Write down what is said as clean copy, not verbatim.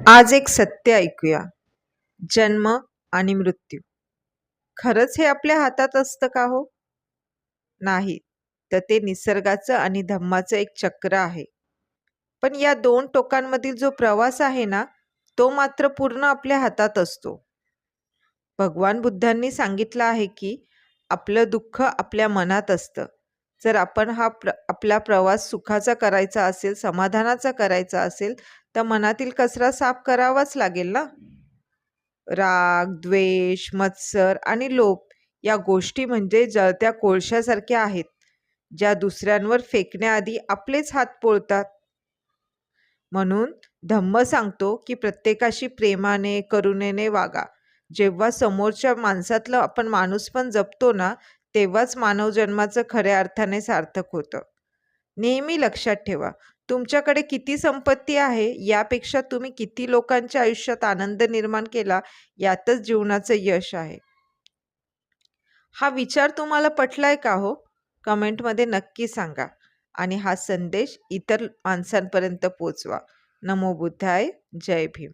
आज एक सत्य ऐकूया. जन्म आणि मृत्यू. खरंच हे आपल्या हातात असतं का हो? नाही. तर ते निसर्गाचं आणि धम्माचं एक चक्र आहे. पण या दोन टोकांमधील जो प्रवास आहे ना, तो मात्र पूर्ण आपल्या हातात असतो. भगवान बुद्धांनी सांगितलं आहे की आपलं दुःख आपल्या मनात असतं. जर आपण आपला प्रवास सुखाचा करायचा असेल, समाधानाचा करायचा असेल, तर मनातील कचरा साफ करावाच लागेल ना. राग, द्वेष, मत्सर आणि लोभ या गोष्टी म्हणजे जळत्या कोळशासारख्या आहेत, ज्या दुसऱ्यांवर फेकण्याआधी आपलेच हात पोळतात. म्हणून धम्म सांगतो की प्रत्येकाशी प्रेमाने, करुणेने वागा. जेव्हा समोरच्या माणसातलं आपण माणूसपण जपतो ना, तेव्हाच मानव जन्माचं खऱ्या अर्थाने सार्थक होतं. नेहमी लक्षात ठेवा, तुमच्याकडे किती संपत्ती आहे यापेक्षा तुम्ही किती लोकांच्या आयुष्यात आनंद निर्माण केला यातच जीवनाचं यश आहे. हा विचार तुम्हाला पटलाय का हो? कमेंटमध्ये नक्की सांगा आणि हा संदेश इतर माणसांपर्यंत पोचवा. नमो बुद्धाय. जय भीम.